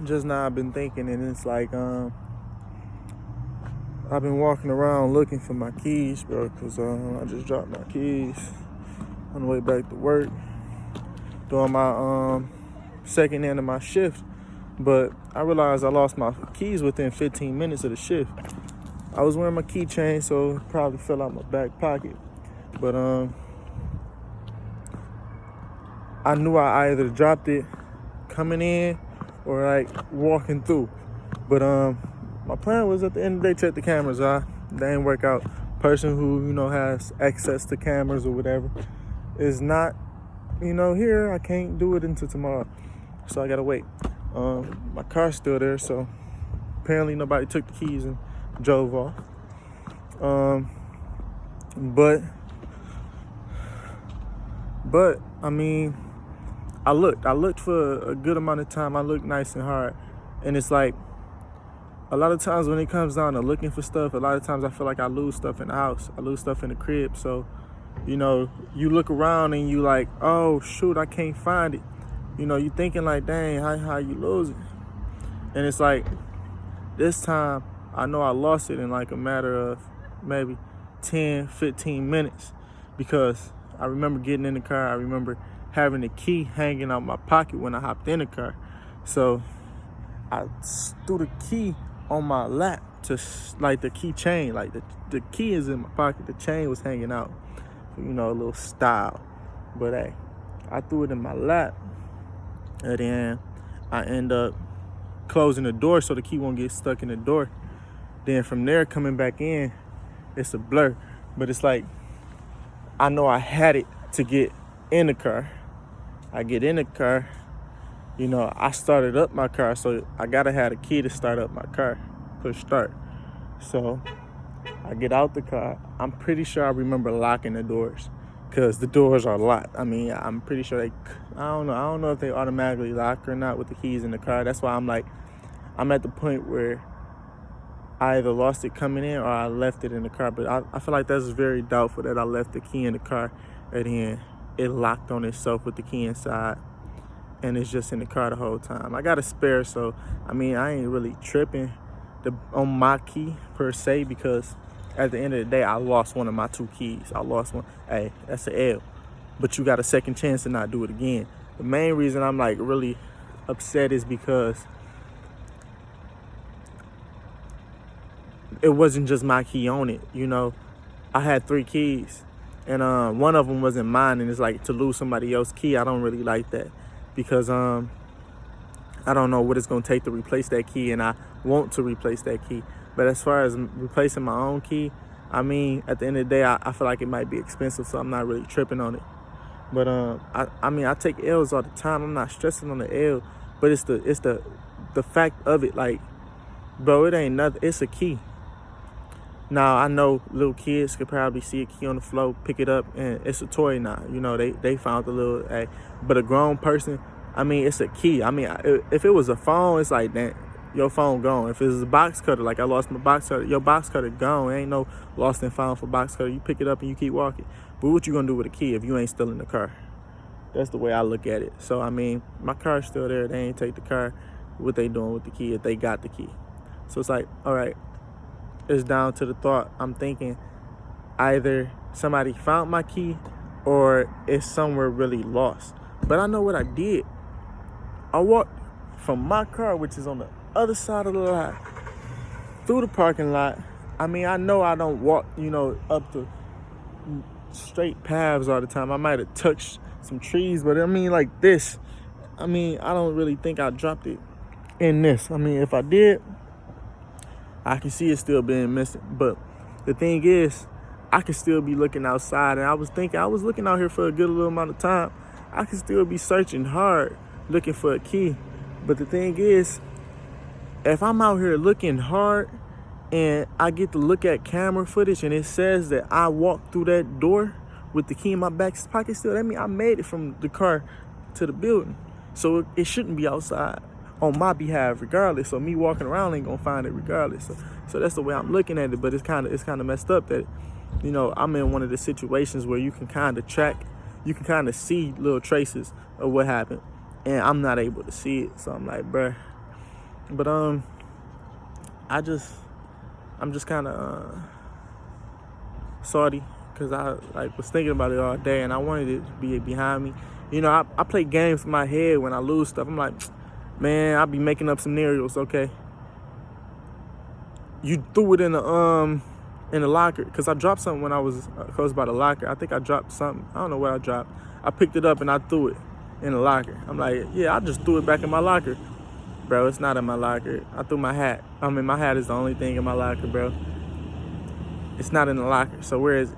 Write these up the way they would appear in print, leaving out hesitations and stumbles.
just now I've been thinking, and it's like I've been walking around looking for my keys, bro, because I just dropped my keys on the way back to work, doing my second end of my shift. But I realized I lost my keys within 15 minutes of the shift. I was wearing my keychain, so it probably fell out my back pocket. But I knew I either dropped it coming in or like walking through. But my plan was at the end of the day, check the cameras. They didn't work out. Person who, has access to cameras or whatever is not, here. I can't do it until tomorrow. So I gotta wait. My car's still there, so apparently nobody took the keys and drove off. But I mean, I looked for a good amount of time. I looked nice and hard, and it's like a lot of times when it comes down to looking for stuff, a lot of times I feel like I lose stuff in the house. I lose stuff in the crib. So, you look around and you like, oh shoot, I can't find it. You thinking like, dang, how you lose it? And it's like, this time, I know I lost it in like a matter of maybe 10, 15 minutes. Because I remember getting in the car. I remember having the key hanging out my pocket when I hopped in the car. So I threw the key on my lap to like the key chain. Like the key is in my pocket. The chain was hanging out. A little style. But hey, I threw it in my lap. And then I end up closing the door so the key won't get stuck in the door. Then from there, coming back in, it's a blur. But it's like, I know I had it to get in the car. I get in the car, I started up my car, so I gotta have a key to start up my car, push start. So I get out the car. I'm pretty sure I remember locking the doors, because the doors are locked. I mean, I'm pretty sure I don't know if they automatically lock or not with the keys in the car. That's why I'm at the point where I either lost it coming in or I left it in the car. But I feel like that's very doubtful that I left the key in the car and then it locked on itself with the key inside and it's just in the car the whole time. I got a spare, so I ain't really tripping on my key per se, because at the end of the day, I lost one of my two keys. I lost one. Hey, that's an L. But you got a second chance to not do it again. The main reason I'm like really upset is because it wasn't just my key on it. I had 3 keys, and one of them wasn't mine. And it's like, to lose somebody else's key, I don't really like that, because I don't know what it's gonna take to replace that key, and I want to replace that key. But as far as replacing my own key, at the end of the day, I feel like it might be expensive, so I'm not really tripping on it. But I take L's all the time. I'm not stressing on the L, but it's the fact of it. Like, bro, it ain't nothing. It's a key. Now, I know little kids could probably see a key on the floor, pick it up, and it's a toy now. They found the little, but a grown person, it's a key. If it was a phone, it's like, that your phone gone. If it was a box cutter, like I lost my box cutter, your box cutter gone. Ain't no lost and found for box cutter. You pick it up and you keep walking. But what you gonna do with a key if you ain't still in the car? That's the way I look at it. So, my car's still there. They ain't take the car. What they doing with the key if they got the key? So it's like, all right, it's down to the thought. I'm thinking either somebody found my key or it's somewhere really lost. But I know what I did. I walked from my car, which is on the other side of the lot, through the parking lot. I know I don't walk, up the straight paths all the time. I might have touched some trees, but like this. I don't really think I dropped it in this. If I did, I can see it still being missing. But the thing is, I can still be looking outside. And I was looking out here for a good little amount of time. I can still be searching hard, looking for a key. But the thing is, if I'm out here looking hard and I get to look at camera footage and it says that I walked through that door with the key in my back pocket still, that means I made it from the car to the building. So it shouldn't be outside on my behalf regardless. So me walking around ain't gonna find it regardless. So that's the way I'm looking at it. But it's kind of messed up that, I'm in one of the situations where you can kind of track, you can kind of see little traces of what happened, and I'm not able to see it. So I'm like, bruh, But I'm just kind of salty because I was thinking about it all day and I wanted it to be behind me. You know, I play games in my head when I lose stuff. I'm like, man, I'll be making up scenarios. Okay, you threw it in the locker, because I dropped something when I was close by the locker. I think I dropped something. I don't know what I dropped. I picked it up and I threw it in the locker. I'm like, yeah, I just threw it back in my locker. Bro, it's not in my locker. I threw my hat. I mean, my hat is the only thing in my locker, bro. It's not in the locker. So where is it?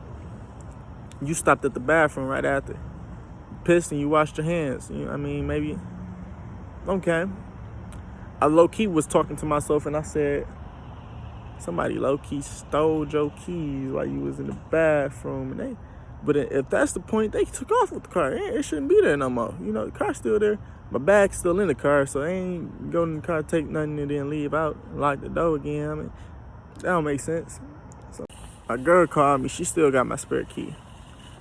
You stopped at the bathroom right after. Pissed and you washed your hands. You know, I mean, maybe. Okay. I low-key was talking to myself and I said, somebody low-key stole your keys while you was in the bathroom. But if that's the point, they took off with the car. It shouldn't be there no more. You know, the car's still there. My bag's still in the car, so I ain't go in the car, take nothing, and then leave out and lock the door again. I mean, that don't make sense. So my girl called me. She still got my spare key.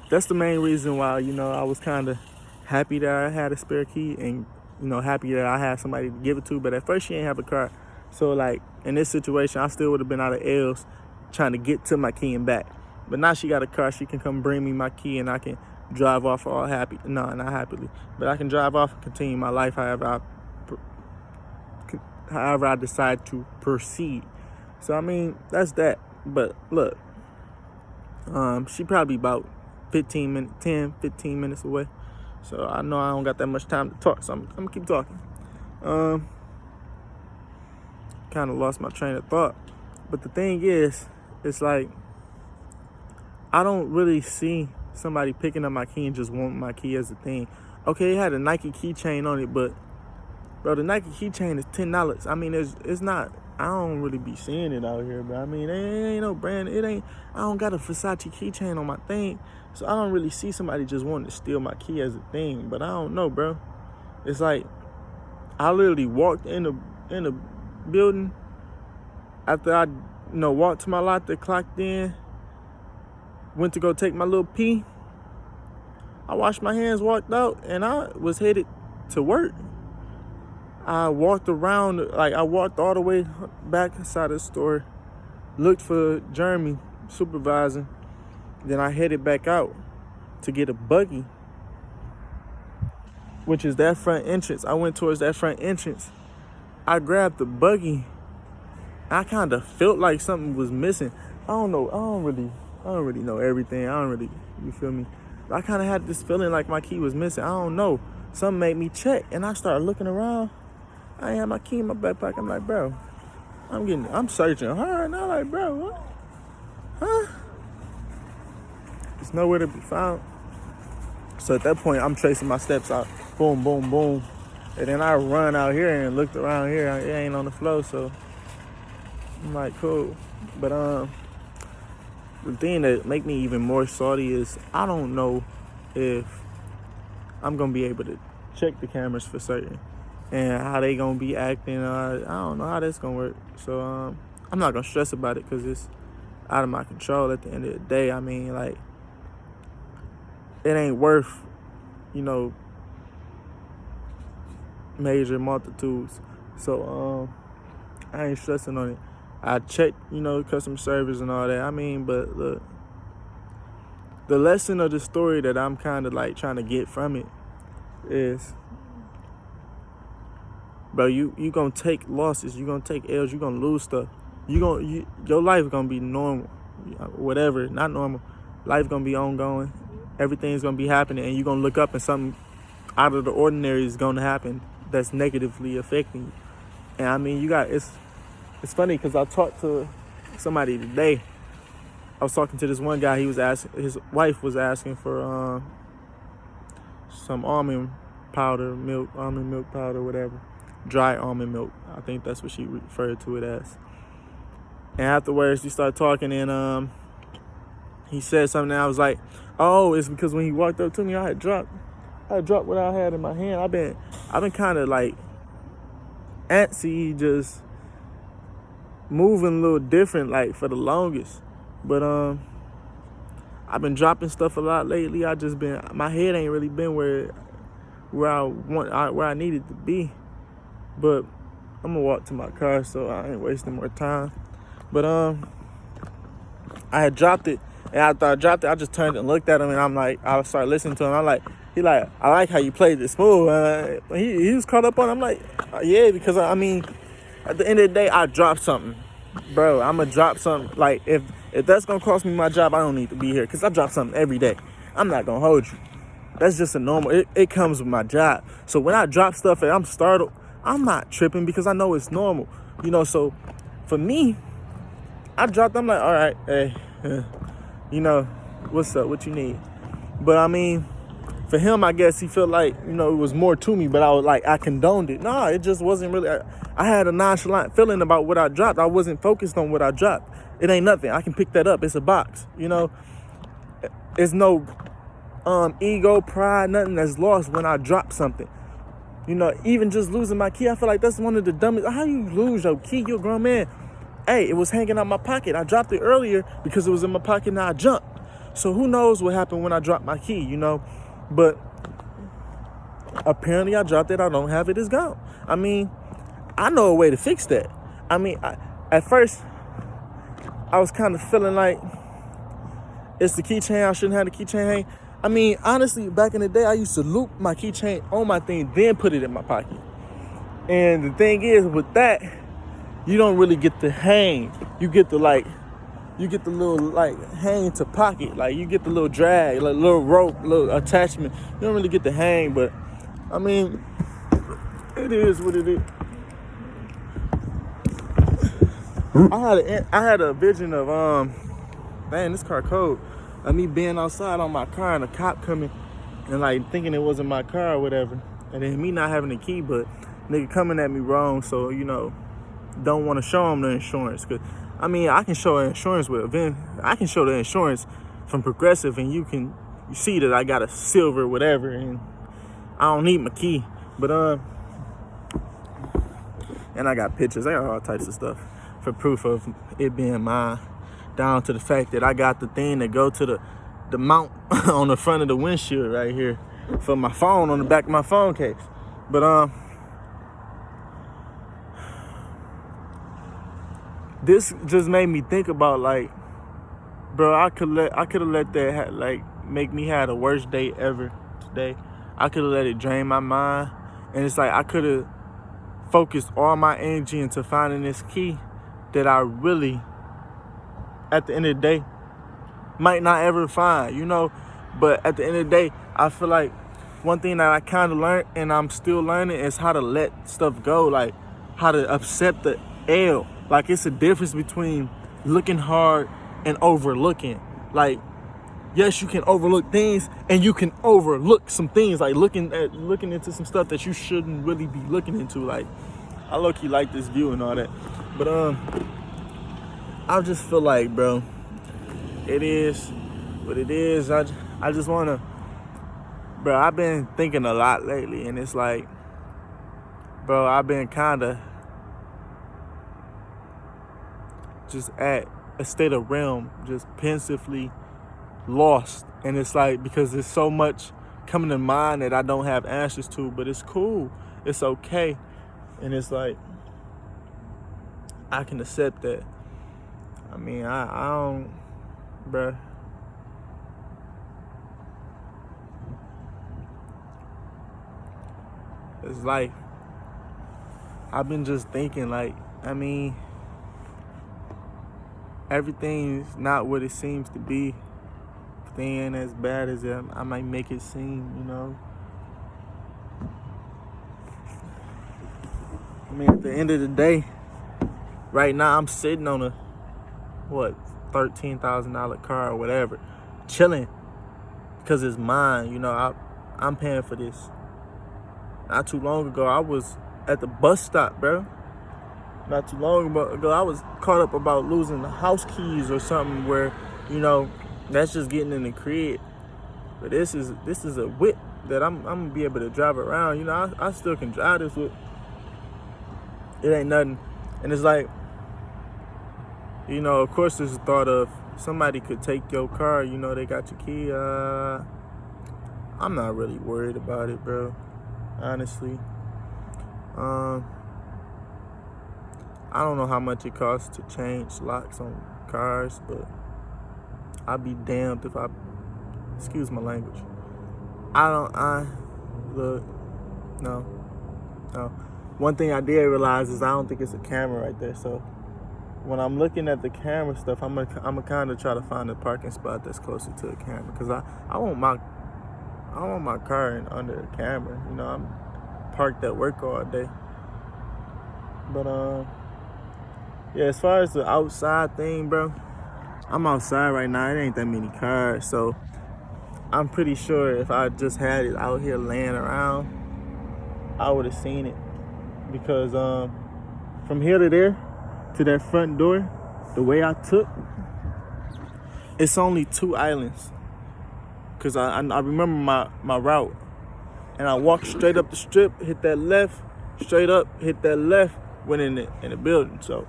That's the main reason why, you know, I was kind of happy that I had a spare key and, you know, happy that I had somebody to give it to. But at first, she ain't have a car. So, like, in this situation, I still would have been out of L's trying to get to my key and back. But now she got a car. She can come bring me my key and I can drive off all happy. No, not happily. But I can drive off and continue my life however I decide to proceed. So, I mean, that's that. But, look, she probably about 15 minutes away. So, I know I don't got that much time to talk. So, I'm going to keep talking. Kind of lost my train of thought. But the thing is, it's like, I don't really see somebody picking up my key and just wanting my key as a thing. Okay, it had a Nike keychain on it, but bro, the Nike keychain is $10. I mean, it's not. I don't really be seeing it out here, but I mean, it ain't no brand. I don't got a Versace keychain on my thing, so I don't really see somebody just wanting to steal my key as a thing. But I don't know, bro. It's like I literally walked in the building after I, walked to my lot, clocked in, went to go take my little pee. I washed my hands, walked out, and I was headed to work. I walked around, I walked all the way back inside the store, looked for Jeremy supervising, then I headed back out to get a buggy, which is that front entrance. I went towards that front entrance. I grabbed the buggy. I kind of felt like something was missing. I don't know. I don't really know everything. You feel me? But I kind of had this feeling like my key was missing. I don't know. Something made me check, and I started looking around. I had my key in my backpack. I'm like, bro, I'm searching hard now. Like, bro, what? Huh? It's nowhere to be found. So at that point, I'm tracing my steps out. Boom, boom, boom. And then I run out here and looked around here. It ain't on the floor, so I'm like, cool. But the thing that make me even more salty is I don't know if I'm gonna be able to check the cameras for certain and how they gonna be acting. I don't know how that's gonna work. So I'm not gonna stress about it because it's out of my control at the end of the day. I mean, like, it ain't worth, major multitudes. So I ain't stressing on it. I checked, customer service and all that. I mean, but look, the lesson of the story that I'm kind of like trying to get from it is, bro, you gonna take losses, you gonna take L's, you gonna lose stuff. Your life gonna be normal, whatever, not normal. Life gonna be ongoing. Everything's gonna be happening, and you gonna look up and something out of the ordinary is gonna happen that's negatively affecting you. And I mean, it's funny because I talked to somebody today. I was talking to this one guy. His wife was asking for some almond milk powder, whatever, dry almond milk. I think that's what she referred to it as. And afterwards, we started talking, and he said something. And I was like, "Oh, it's because when he walked up to me, I had dropped what I had in my hand. I've been kind of like antsy, just moving a little different, like, for the longest. But I've been dropping stuff a lot lately. My head ain't really been where I needed to be. But I'm gonna walk to my car so I ain't wasting more time. But I had dropped it, and after I dropped it, I just turned and looked at him, and I'm like, I started listening to him. I'm like, I like how you played this smooth. He was caught up on it. I'm like, yeah, because I mean, at the end of the day, I dropped something, bro. I'm gonna drop something. Like if that's gonna cost me my job, I don't need to be here because I drop something every day. I'm not gonna hold you. That's just a normal. It comes with my job. So when I drop stuff and I'm startled, I'm not tripping because I know it's normal. So for me, I dropped. I'm like, all right, hey, what's up? What you need? But I mean, for him, I guess he felt like, it was more to me, but I condoned it. No, it just wasn't really. I had a nonchalant feeling about what I dropped. I wasn't focused on what I dropped. It ain't nothing. I can pick that up. It's a box, It's no ego, pride, nothing that's lost when I drop something. Even just losing my key, I feel like that's one of the dumbest. How you lose your key? You're a grown man. Hey, it was hanging out my pocket. I dropped it earlier because it was in my pocket and I jumped. So who knows what happened when I dropped my key, But apparently I dropped it. I don't have it. It's gone. I mean, I know a way to fix that. I mean, at first, I was kind of feeling like it's the keychain. I shouldn't have the keychain hang. I mean, honestly, back in the day, I used to loop my keychain on my thing, then put it in my pocket. And the thing is, with that, you don't really get the hang. You get the little hang to pocket. Like you get the little drag, like little rope, little attachment. You don't really get the hang, but I mean, it is what it is. I had a vision of man, this car cold. Me being outside on my car and a cop coming and thinking it wasn't my car or whatever, and then me not having the key, but nigga coming at me wrong, so don't want to show him the insurance. Cause I mean, I can show insurance I can show the insurance from Progressive, and you see that I got a silver whatever, and I don't need my key, but and I got pictures. I got all types of stuff for proof of it being mine, down to the fact that I got the thing that go to the mount on the front of the windshield right here for my phone on the back of my phone case. But this just made me think about bro, I could have let that make me have the worst day ever today. I could have let it drain my mind, and it's I could have focused all my energy into finding this key that I really, at the end of the day, might not ever find, But at the end of the day, I feel like one thing that I kind of learned, and I'm still learning, is how to let stuff go, how to accept the L. It's a difference between looking hard and overlooking. Yes, you can overlook things, and you can overlook some things, looking into some stuff that you shouldn't really be looking into. I low-key like this view and all that. But I just feel like, bro, it is what it is. I just want to, bro, I've been thinking a lot lately, and it's bro, I've been kind of just at a state of realm, just pensively lost. And it's because there's so much coming to mind that I don't have answers to, but it's cool. It's okay. And it's I can accept that. I mean, I don't, bruh. It's I've been just thinking I mean, everything's not what it seems to be. Everything ain't as bad as I might make it seem, I mean, at the end of the day, right now I'm sitting on a $13,000 car or whatever, chilling because it's mine. I'm paying for this. Not too long ago, I was at the bus stop, bro. Not too long ago, I was caught up about losing the house keys or something where, that's just getting in the crib. But this is a whip that I'm gonna be able to drive around. I still can drive this whip. It ain't nothing. And it's of course there's a thought of somebody could take your car, they got your key. I'm not really worried about it, bro. Honestly. I don't know how much it costs to change locks on cars, but I'd be damned if I, excuse my language. Look, no. One thing I did realize is I don't think it's a camera right there. So when I'm looking at the camera stuff, I'm gonna kind of try to find a parking spot that's closer to the camera, because I want my car in under the camera. You know, I'm parked at work all day. But yeah, as far as the outside thing, bro, I'm outside right now. It ain't that many cars, so I'm pretty sure if I just had it out here laying around, I would have seen it. Because from here to there, to that front door, the way I took, it's only 2 islands. Because I remember my route. And I walked straight up the strip, hit that left, straight up, hit that left, went in the building. So,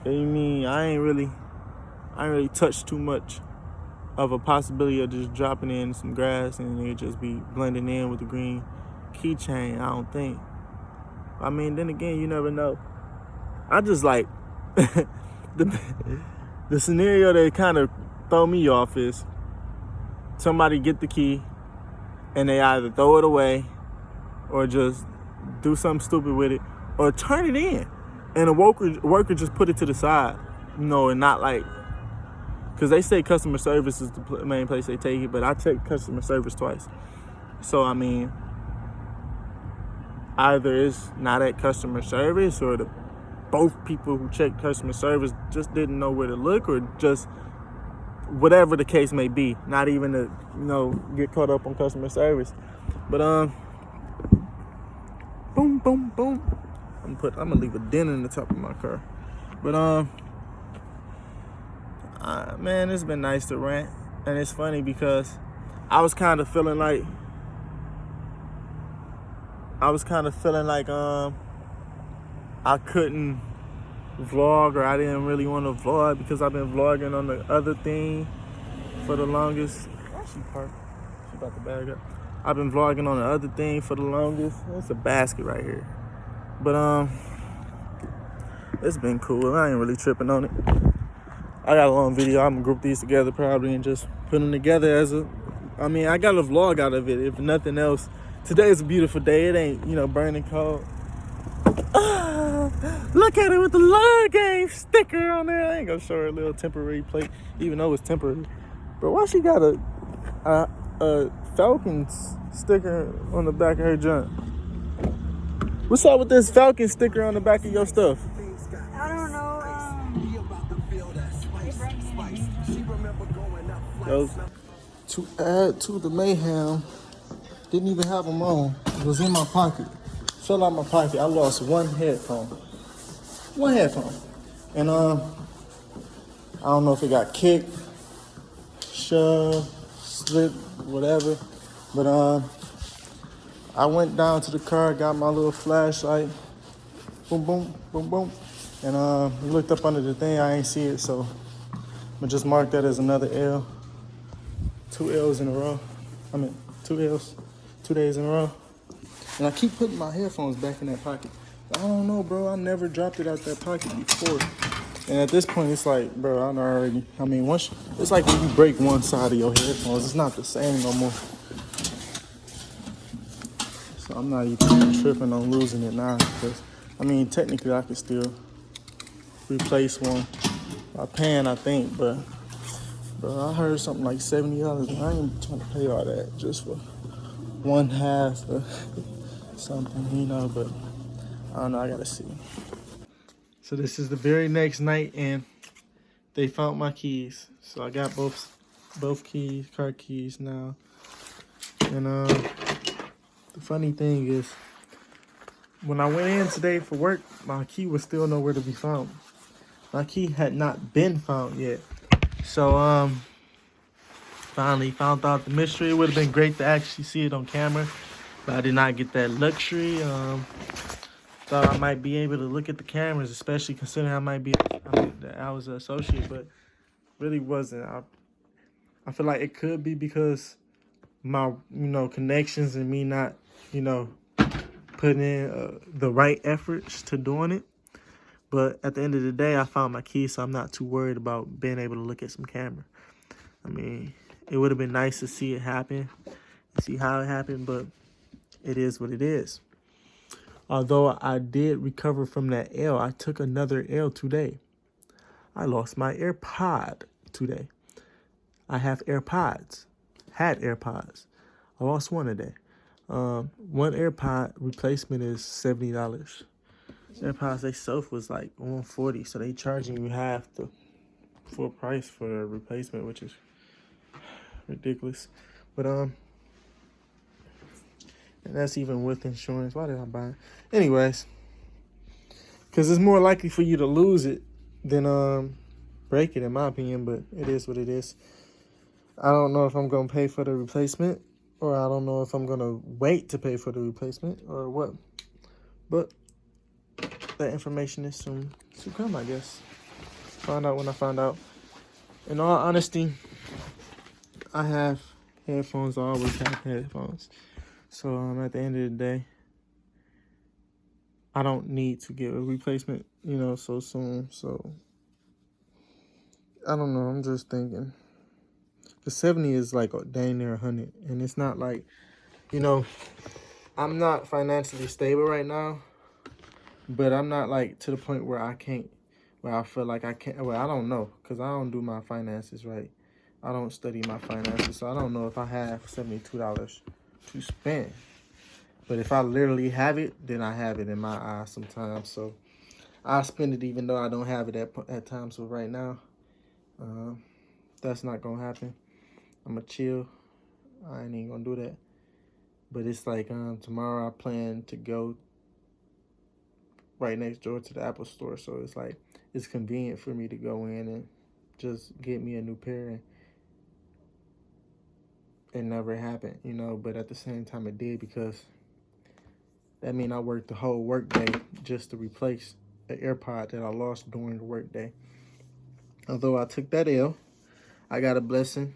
you mean I ain't really touched too much of a possibility of just dropping in some grass and it just be blending in with the green keychain, I don't think. I mean, then again, you never know. I just like the scenario that kind of throw me off is somebody get the key and they either throw it away or just do something stupid with it or turn it in, and a worker just put it to the side, you know, and not like, because they say customer service is the main place they take it, but I checked customer service twice. So I mean, either it's not at customer service or both people who checked customer service just didn't know where to look, or just whatever the case may be, not even to, you know, get caught up on customer service. But boom, boom, boom. I'm gonna leave a dent in the top of my car. But man, it's been nice to rant, and it's funny because I was kind of feeling like I couldn't vlog, or I didn't really want to vlog because I've been vlogging on the other thing for the longest. She parked. She about to bag up. I've been vlogging on the other thing for the longest. It's a basket right here. But it's been cool. I ain't really tripping on it. I got a long video. I'm gonna group these together probably and just put them together as I got a vlog out of it, if nothing else. Today is a beautiful day. It ain't, you know, burning cold. Look at it with the Love Game sticker on there. I ain't gonna show her a little temporary plate, even though it's temporary. But why she got a Falcons sticker on the back of her junk? What's up with this Falcon sticker on the back of your stuff? I don't know. To add to the mayhem, didn't even have them on. It was in my pocket. Fell out my pocket. I lost one headphone. And I don't know if it got kicked, shoved, slipped, whatever. But I went down to the car, got my little flashlight. Boom, boom, boom, boom. And looked up under the thing. I ain't see it, so I'm gonna just mark that as another L. 2 L's in a row. 2 L's, 2 days in a row. And I keep putting my headphones back in that pocket. I don't know, bro. I never dropped it out that pocket before. And at this point, it's like, bro, once it's like when you break one side of your headphones, it's not the same no more. So I'm not even tripping on losing it now, because, technically I could still replace one by paying, I think, but bro, I heard something like $70. I ain't trying to pay all that just for one half or something, you know, but I don't know, I gotta see. So this is the very next night, and they found my keys. So I got both keys, car keys now. And the funny thing is, when I went in today for work, my key was still nowhere to be found. My key had not been found yet. So finally found out the mystery. It would have been great to actually see it on camera, but I did not get that luxury. Thought I might be able to look at the cameras, especially considering I was an associate, but really wasn't. I feel like it could be because my, connections and me not, putting in the right efforts to doing it. But at the end of the day, I found my keys, so I'm not too worried about being able to look at some camera. I mean, it would have been nice to see it happen, see how it happened, but it is what it is. Although I did recover from that L, I took another L today. I lost my AirPod today. I have AirPods, had AirPods. I lost one today. One AirPod replacement is $70. AirPods themselves was like $140, so they charging you half the full price for a replacement, which is ridiculous. But and that's even with insurance. Why did I buy it? Anyways, because it's more likely for you to lose it than break it, in my opinion. But it is what it is. I don't know if I'm gonna pay for the replacement, or I don't know if I'm gonna wait to pay for the replacement, or what. But that information is soon to come, I guess. Find out when I find out. In all honesty, I have headphones. I always have headphones. So at the end of the day, I don't need to get a replacement, so soon. So I don't know. I'm just thinking. The 70 is like dang near 100, and it's not like, I'm not financially stable right now, but I'm not like to the point where I feel like I can't. Well, I don't know, because I don't do my finances right. I don't study my finances, so I don't know if I have $72 to spend. But if I literally have it, then I have it in my eyes sometimes. So I spend it even though I don't have it at times. So right now, that's not gonna happen. I'm gonna chill. I ain't even gonna do that. But it's like tomorrow I plan to go right next door to the Apple store. So it's like it's convenient for me to go in and just get me a new pair, and it never happened, but at the same time it did, because that means I worked the whole work day just to replace the AirPod that I lost during the work day. Although I took that L, I got a blessing.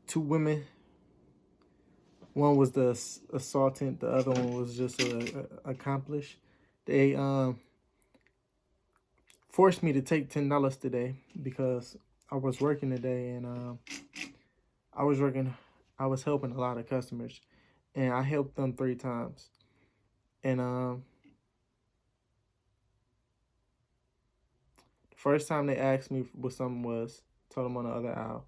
2 women. One was the assaultant. The other one was just accomplished. They forced me to take $10 today because I was working today, and I was helping a lot of customers, and I helped them 3 times. And the first time they asked me what something was, told them on the other aisle.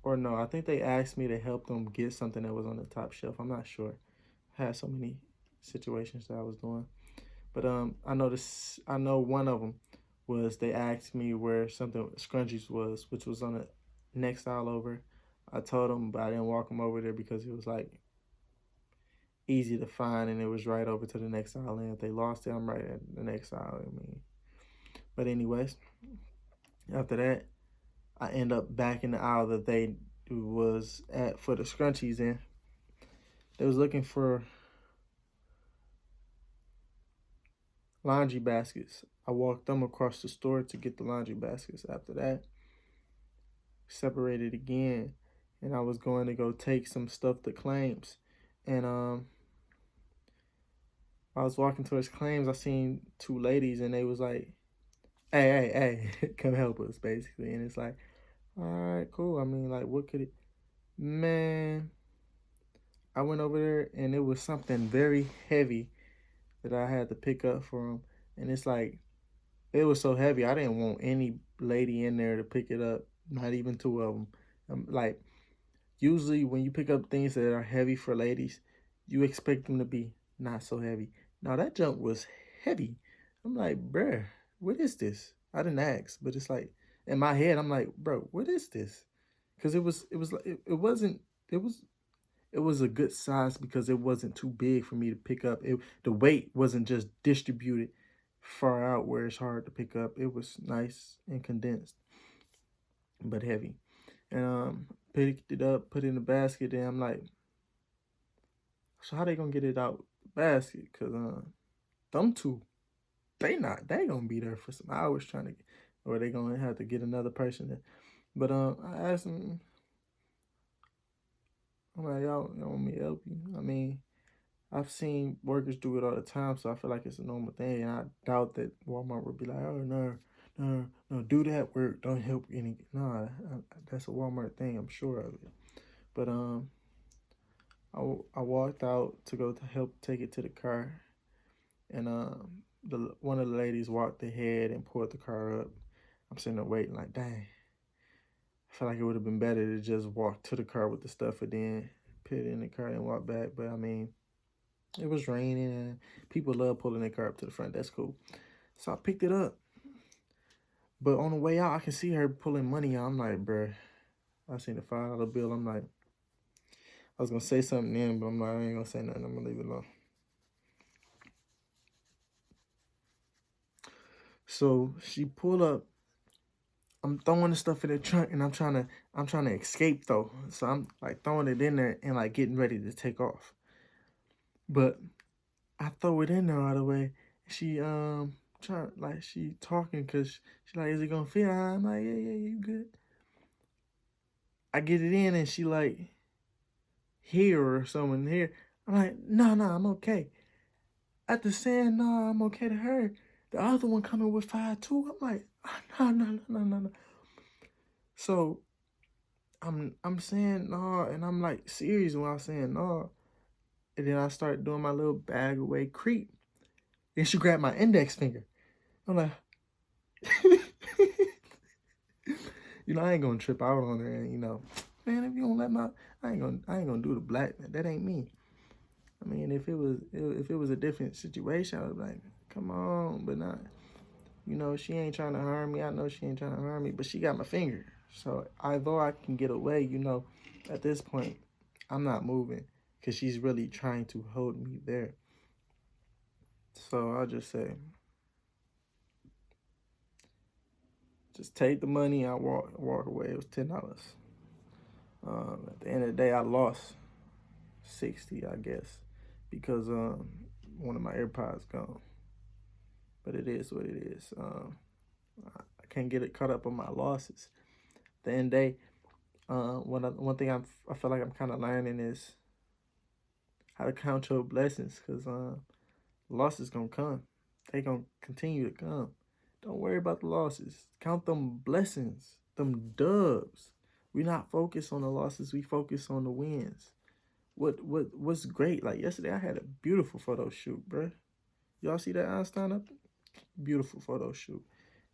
Or no, I think they asked me to help them get something that was on the top shelf. I'm not sure. I had so many situations that I was doing. But I know one of them was they asked me where something scrunchies was, which was on the next aisle over. I told them, but I didn't walk them over there because it was like easy to find, and it was right over to the next aisle. And if they lost it, I'm right at the next aisle. But anyways, after that, I end up back in the aisle that they was at for the scrunchies in. They was looking for laundry baskets. I walked them across the store to get the laundry baskets. After that, separated again, and I was going to go take some stuff to claims. And I was walking towards claims. I seen 2 ladies, and they was like, hey, come help us, basically. And it's like, all right, cool. I mean, like, what could it... Man, I went over there, and it was something very heavy that I had to pick up for them. And it's like, it was so heavy, I didn't want any lady in there to pick it up, not even 2 of them. Like, usually when you pick up things that are heavy for ladies, you expect them to be not so heavy. Now, that junk was heavy. I'm like, bruh, what is this? I didn't ask, but it's like, in my head, I'm like, bro, what is this? Because it was a good size, because it wasn't too big for me to pick up. The weight wasn't just distributed far out where it's hard to pick up. It was nice and condensed, but heavy. And picked it up, put it in the basket, and I'm like, so how they gonna get it out the basket? Cause them 2, they gonna be there for some hours trying to, or they gonna have to get another person there. But I asked them, I'm like, y'all want me to help you? I mean, I've seen workers do it all the time, so I feel like it's a normal thing. And I doubt that Walmart would be like, oh no, no, no, do that work. Don't help any. No, that's a Walmart thing. I'm sure of it. But I walked out to go to help take it to the car, and the one of the ladies walked ahead and pulled the car up. I'm sitting there waiting, like, dang. I feel like it would have been better to just walk to the car with the stuff and then put it in the car and walk back. But I mean, it was raining and people love pulling their car up to the front. That's cool. So I picked it up. But on the way out, I can see her pulling money out. I'm like, bruh, I seen the $5 bill. I'm like, I was going to say something then, but I'm like, I ain't going to say nothing. I'm going to leave it alone. So she pulled up. I'm throwing the stuff in the trunk and I'm trying to escape though. So I'm like throwing it in there and like getting ready to take off. But I throw it in there all the way. She she talking because she like, is it gonna fit? I'm like, yeah, you good. I get it in and she like, here or someone here. I'm like, no, I'm okay. After saying no, I'm okay to her, the other one coming with 5 too. I'm like, no. So I'm saying no, and I'm like serious when I'm saying no. And then I start doing my little bag away creep. Then she grabbed my index finger. I'm like, I ain't gonna trip out on her, and man, if you don't let I ain't gonna do the black. That ain't me. I mean, if it was a different situation, I was like, come on, but not. She ain't trying to harm me. I know she ain't trying to harm me, but she got my finger. So although I can get away, at this point, I'm not moving because she's really trying to hold me there. So I'll just say, just take the money. I walk away. It was $10. At the end of the day, I lost 60, I guess, because one of my AirPods gone. But it is what it is. I can't get it caught up on my losses. At the end of the day, one thing I feel like I'm kind of learning is how to count your blessings, because losses gonna come. They gonna continue to come. Don't worry about the losses. Count them blessings, them dubs. We not focused on the losses. We focus on the wins. What's great? Like yesterday, I had a beautiful photo shoot, bruh. Y'all see that Einstein up? Beautiful photo shoot,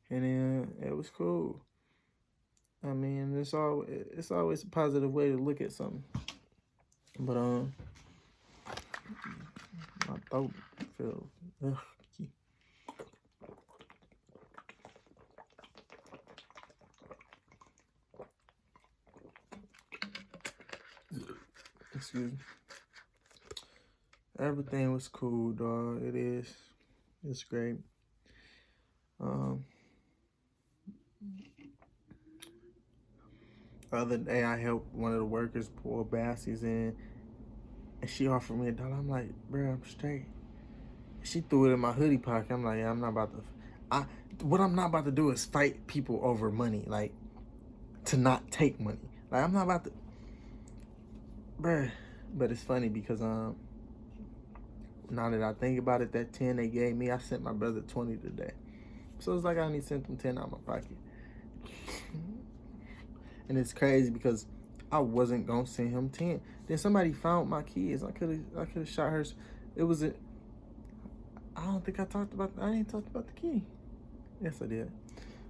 and then it was cool. I mean, it's always a positive way to look at something. But my throat feels. Ugh. Excuse me. Everything was cool, dog. It is. It's great. The other day, I helped one of the workers pull baskets in, and she offered me $1. I'm like, bro, I'm straight. She threw it in my hoodie pocket. I'm like, yeah, I'm not about to. What I'm not about to do is fight people over money, like to not take money. Like I'm not about to, bruh. But it's funny because now that I think about it, that 10 they gave me, I sent my brother 20 today. So it's like I only sent them 10 out of my pocket. And it's crazy because I wasn't gonna send him 10. Then somebody found my keys. I could have shot her. It was a. I don't think I ain't talked about the key. Yes, I did.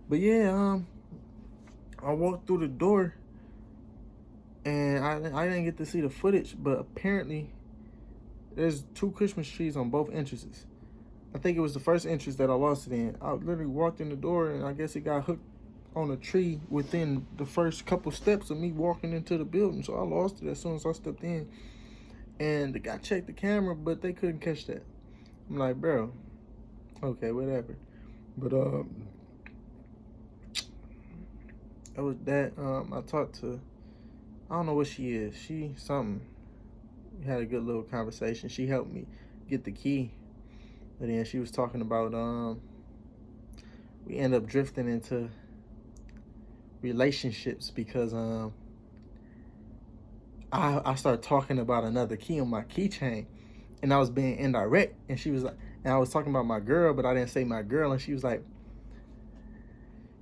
But yeah, I walked through the door and I didn't get to see the footage, but apparently there's 2 Christmas trees on both entrances. I think it was the first entrance that I lost it in. I literally walked in the door and I guess it got hooked on a tree within the first couple steps of me walking into the building. So I lost it as soon as I stepped in. And the guy checked the camera, but they couldn't catch that. I'm like, bro, okay, whatever. But it was that. I talked to, I don't know what she is. She something. We had a good little conversation. She helped me get the key. And then she was talking about we end up drifting into relationships because I started talking about another key on my keychain, and I was being indirect, and she was like, and I was talking about my girl, but I didn't say my girl, and she was like,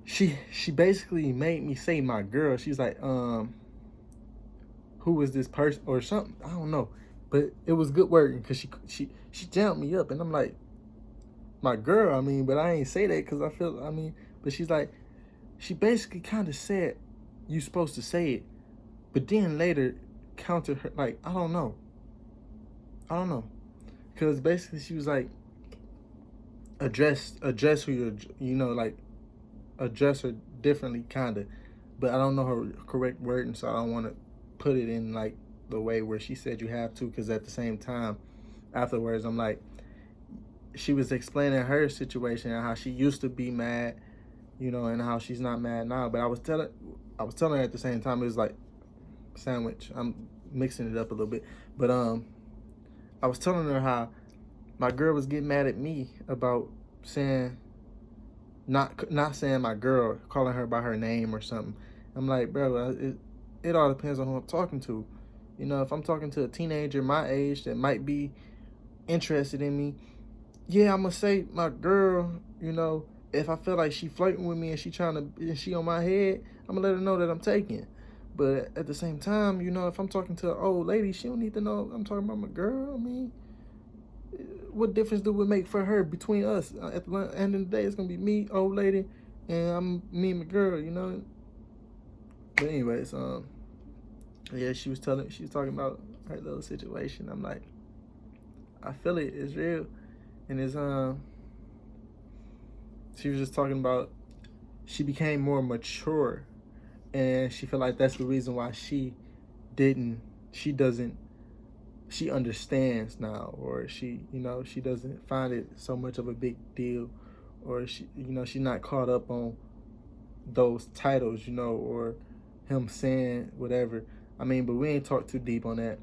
she basically made me say my girl. She was like, who was this person or something? I don't know, but it was good wording because she jammed me up, and I'm like, my girl. I mean, but I ain't say that because I feel. I mean, but she's like, she basically kind of said, you supposed to say it, but then later countered her like, I don't know, because basically she was like, address who you're, like address her differently, kind of, but I don't know her correct wording, so I don't want to put it in like the way where she said you have to, because at the same time, afterwards, I'm like, she was explaining her situation and how she used to be mad, and how she's not mad now. But I was telling her at the same time, it was like sandwich. I'm mixing it up a little bit, but I was telling her how my girl was getting mad at me about saying not saying my girl, calling her by her name or something. I'm like, bro, it all depends on who I'm talking to. If I'm talking to a teenager my age that might be interested in me, yeah, I'm gonna say my girl. If I feel like she flirting with me and she on my head, I'm gonna let her know that I'm taking. But at the same time, if I'm talking to an old lady, she don't need to know I'm talking about my girl. I mean, what difference do it make for her between us? At the end of the day, it's gonna be me, old lady, and me and my girl. But anyways, yeah, she was talking about her little situation. I'm like, I feel it. It's real, and she was just talking about she became more mature, and she felt like that's the reason why didn't, she doesn't, she understands now, or she doesn't find it so much of a big deal, or she's not caught up on those titles, or him saying whatever. I mean, but we ain't talked too deep on that.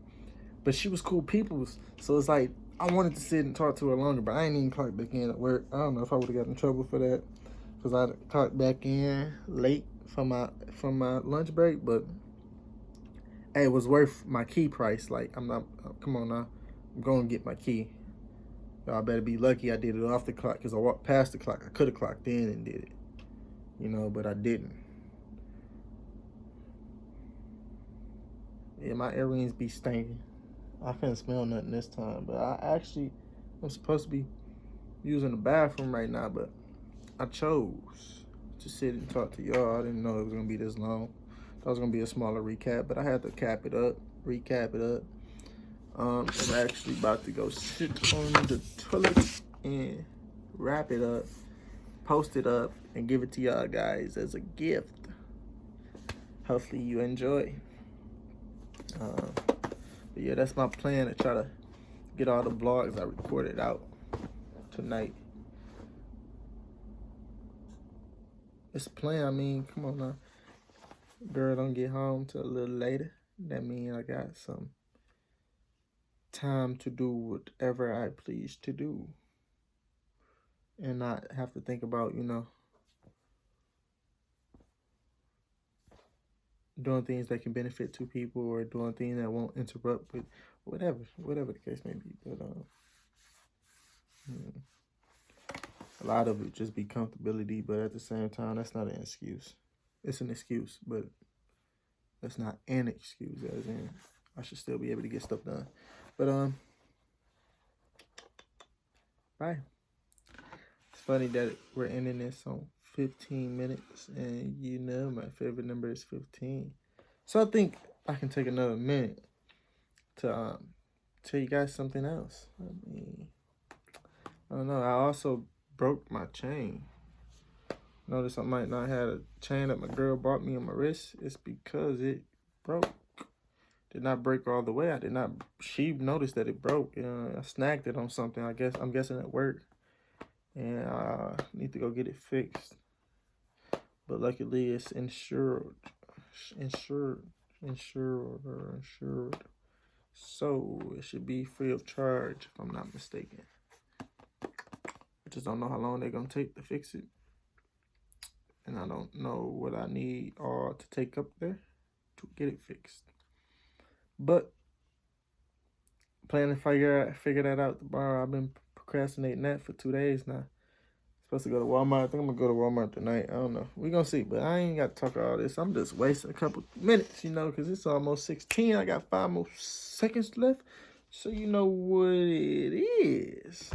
But she was cool peoples, so it's like I wanted to sit and talk to her longer, but I ain't even clocked back in at work. I don't know if I would have got in trouble for that, because I clocked back in late from my lunch break. But hey, it was worth my key price. Like, I'm not. Come on now, I'm going to get my key. Y'all better be lucky I did it off the clock, because I walked past the clock. I could have clocked in and did it, but I didn't. Yeah, my earrings be stinking. I couldn't smell nothing this time, but I'm supposed to be using the bathroom right now, but I chose to sit and talk to y'all. I didn't know it was gonna be this long. Thought it was gonna be a smaller recap, but I had to recap it up. I'm actually about to go sit on the toilet and wrap it up, post it up, and give it to y'all guys as a gift. Hopefully you enjoy. But yeah, that's my plan, to try to get all the vlogs I recorded out tonight. It's a plan. I mean, come on now. Girl don't get home till a little later. That means I got some time to do whatever I please to do, and not have to think about, doing things that can benefit two people, or doing things that won't interrupt with whatever the case may be. But a lot of it just be comfortability, but at the same time, that's not an excuse. It's an excuse, but that's not an excuse, as in I should still be able to get stuff done. But bye. It's funny that we're ending this on 15 minutes, and my favorite number is 15. So I think I can take another minute to tell you guys something else. I don't know. I also broke my chain. Notice I might not have a chain that my girl bought me on my wrist. It's because it broke. Did not break all the way. She noticed that it broke. I snagged it on something. I'm guessing at work. And I need to go get it fixed. But luckily it's insured. So it should be free of charge, if I'm not mistaken. I just don't know how long they're gonna take to fix it. And I don't know what I need to take up there to get it fixed. But Planning to figure that out tomorrow. I've been procrastinating that for 2 days now. Supposed to go to Walmart. I think I'm gonna go to Walmart tonight. I don't know. We gonna see. But I ain't got to talk all this. I'm just wasting a couple minutes, because it's almost 16. I got 5 more seconds left. So you know what it is.